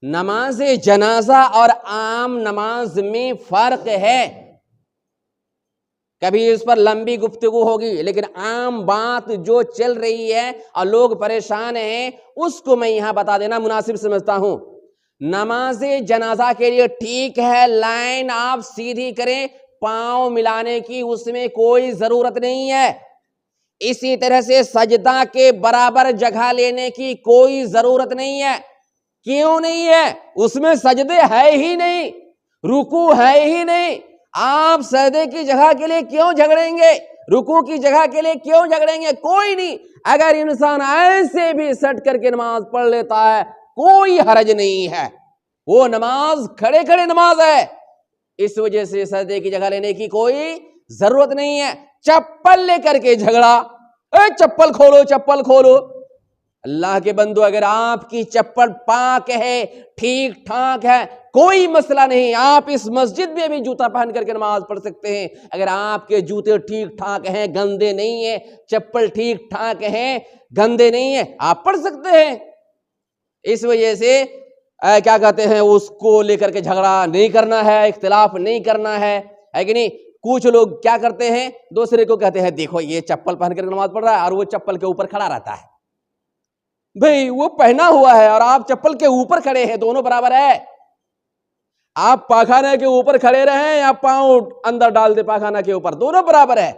نماز جنازہ اور عام نماز میں فرق ہے. کبھی اس پر لمبی گفتگو ہوگی، لیکن عام بات جو چل رہی ہے اور لوگ پریشان ہیں اس کو میں یہاں بتا دینا مناسب سمجھتا ہوں. نماز جنازہ کے لیے ٹھیک ہے لائن آپ سیدھی کریں، پاؤں ملانے کی اس میں کوئی ضرورت نہیں ہے. اسی طرح سے سجدہ کے برابر جگہ لینے کی کوئی ضرورت نہیں ہے. کیوں نہیں ہے؟ اس میں سجدے ہے ہی نہیں، رکوع ہے ہی نہیں. آپ سجدے کی جگہ کے لیے کیوں جھگڑیں گے؟ رکوع کی جگہ کے لیے کیوں جھگڑیں گے؟ کوئی نہیں. اگر انسان ایسے بھی سٹ کر کے نماز پڑھ لیتا ہے کوئی حرج نہیں ہے، وہ نماز کھڑے کھڑے نماز ہے. اس وجہ سے سجدے کی جگہ لینے کی کوئی ضرورت نہیں ہے. چپل لے کر کے جھگڑا، اے چپل کھولو چپل کھولو. اللہ کے بندو، اگر آپ کی چپل پاک ہے، ٹھیک ٹھاک ہے، کوئی مسئلہ نہیں. آپ اس مسجد میں بھی جوتا پہن کر کے نماز پڑھ سکتے ہیں. اگر آپ کے جوتے ٹھیک ٹھاک ہیں، گندے نہیں ہیں، چپل ٹھیک ٹھاک ہیں، گندے نہیں ہیں، آپ پڑھ سکتے ہیں. اس وجہ سے کیا کہتے ہیں، اس کو لے کر کے جھگڑا نہیں کرنا ہے، اختلاف نہیں کرنا ہے کہ نہیں. کچھ لوگ کیا کرتے ہیں، دوسرے کو کہتے ہیں دیکھو یہ چپل پہن کر کے نماز پڑھ رہا ہے اور وہ چپل کے اوپر کھڑا رہتا ہے. بھئی وہ پہنا ہوا ہے اور آپ چپل کے اوپر کھڑے ہیں، دونوں برابر ہے. آپ پاخانہ کے اوپر کھڑے رہیں یا پاؤں اندر ڈال دے پاخانہ کے اوپر، دونوں برابر ہے،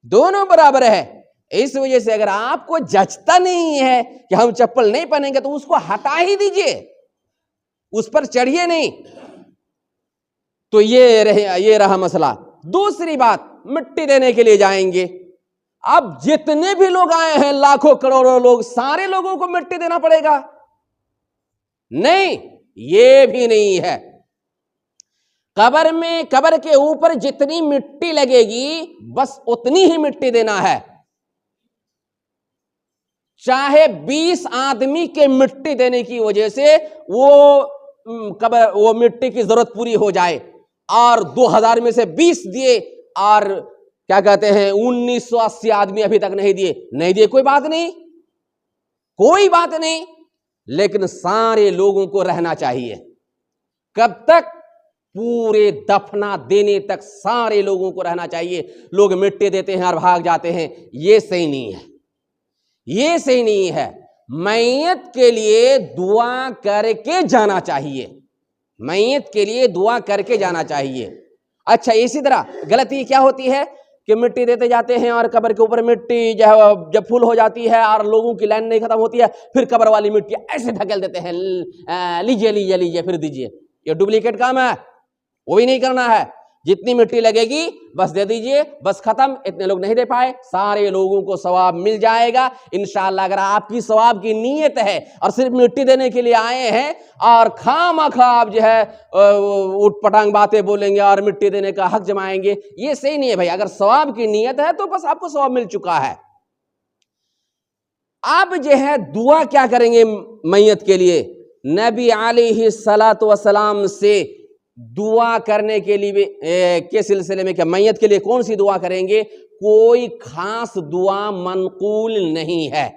دونوں برابر ہے. اس وجہ سے اگر آپ کو جچتا نہیں ہے کہ ہم چپل نہیں پہنیں گے تو اس کو ہٹا ہی دیجئے، اس پر چڑھیے نہیں. تو یہ رہا مسئلہ. دوسری بات، مٹی دینے کے لیے جائیں گے. اب جتنے بھی لوگ آئے ہیں، لاکھوں کروڑوں لوگ، سارے لوگوں کو مٹی دینا پڑے گا؟ نہیں، یہ بھی نہیں ہے. قبر کے اوپر جتنی مٹی لگے گی بس اتنی ہی مٹی دینا ہے. چاہے 20 آدمی کے مٹی دینے کی وجہ سے وہ مٹی کی ضرورت پوری ہو جائے اور 2000 میں سے 20 دیے اور کیا کہتے ہیں 1980 آدمی ابھی تک نہیں دیے، کوئی بات نہیں، کوئی بات نہیں. لیکن سارے لوگوں کو رہنا چاہیے. کب تک؟ پورے دفنا دینے تک سارے لوگوں کو رہنا چاہیے. لوگ مٹی دیتے ہیں اور بھاگ جاتے ہیں، یہ صحیح نہیں ہے، یہ صحیح نہیں ہے. میت کے لیے دعا کر کے جانا چاہیے، میت کے لیے دعا کر کے جانا چاہیے. اچھا، اسی طرح غلطی کیا ہوتی ہے کہ مٹی دیتے جاتے ہیں اور قبر کے اوپر مٹی جب فل ہو جاتی ہے اور لوگوں کی لائن نہیں ختم ہوتی ہے، پھر قبر والی مٹی ایسے دھکیل دیتے ہیں، لیجئے لیجئے لیجئے پھر دیجئے. یہ ڈپلیکیٹ کام ہے، وہ بھی نہیں کرنا ہے. جتنی مٹی لگے گی بس دے دیجئے، بس ختم. اتنے لوگ نہیں دے پائے، سارے لوگوں کو ثواب مل جائے گا انشاءاللہ. اگر آپ کی ثواب کی نیت ہے اور صرف مٹی دینے کے لیے آئے ہیں اور خواہ آپ جو ہے اٹھ پٹانگ باتیں بولیں گے اور مٹی دینے کا حق جمائیں گے، یہ صحیح نہیں ہے بھائی. اگر ثواب کی نیت ہے تو بس آپ کو ثواب مل چکا ہے. آپ جو ہے دعا کیا کریں گے میت کے لیے؟ نبی علیہ السلام سے دعا کرنے کے لیے کے سلسلے میں کہ میت کے لیے کون سی دعا کریں گے، کوئی خاص دعا منقول نہیں ہے.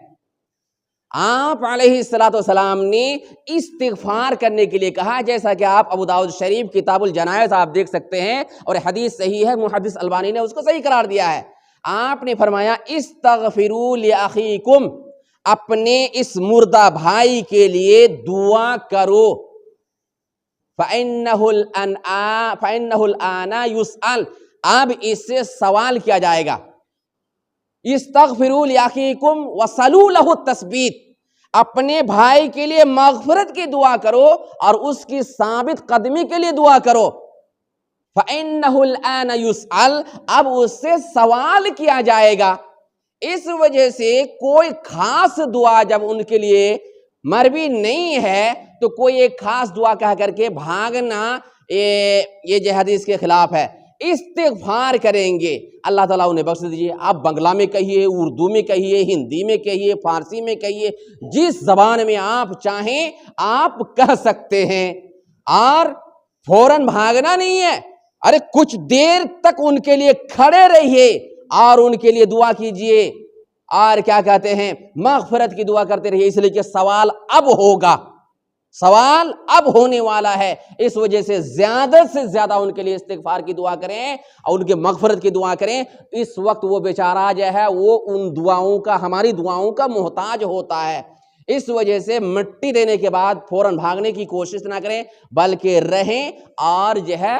آپ علیہ السلام نے استغفار کرنے کے لیے کہا، جیسا کہ آپ ابو داؤد شریف کتاب الجنائز آپ دیکھ سکتے ہیں اور حدیث صحیح ہے، محدث البانی نے اس کو صحیح قرار دیا ہے. آپ نے فرمایا استغفروا لاخیکم، اپنے اس مردہ بھائی کے لیے دعا کرو. فَإِنَّهُ الْآنَ يُسْأَلُ، اب اس سے سوال کیا جائے گا. استغفروا لأخیکم وصلوا لہ التثبیت، اپنے بھائی کے لیے مغفرت کی دعا کرو اور اس کی ثابت قدمی کے لیے دعا کرو. فَإِنَّهُ الْآنَ يُسْأَلُ، اب اس سے سوال کیا جائے گا. اس وجہ سے کوئی خاص دعا جب ان کے لیے مروی نہیں ہے تو کوئی ایک خاص دعا کہہ کر کے بھاگنا یہ جو حدیث کے خلاف ہے. استغفار کریں گے، اللہ تعالیٰ انہیں بخش دیجیے. آپ بنگلہ میں کہیے، اردو میں کہیے، ہندی میں کہیے، فارسی میں کہیے، جس زبان میں آپ چاہیں آپ کہہ سکتے ہیں اور فوراً بھاگنا نہیں ہے. ارے کچھ دیر تک ان کے لیے کھڑے رہیے اور ان کے لیے دعا کیجئے اور کیا کہتے ہیں مغفرت کی دعا کرتے رہیے، اس لیے کہ سوال اب ہوگا، سوال اب ہونے والا ہے، اس وجہ سے زیادہ ان کے لیے استغفار کی دعا کریں اور ان کے مغفرت کی دعا کریں۔ اس وقت وہ بیچارہ جو ہے وہ ان دعاؤں کا، ہماری دعاؤں کا محتاج ہوتا ہے۔ اس وجہ سے مٹی دینے کے بعد فوراً بھاگنے کی کوشش نہ کریں، بلکہ رہیں اور جو ہے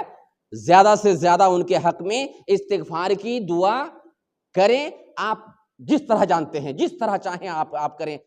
زیادہ سے زیادہ ان کے حق میں استغفار کی دعا کریں۔ آپ جس طرح جانتے ہیں، جس طرح چاہیں آپ کریں۔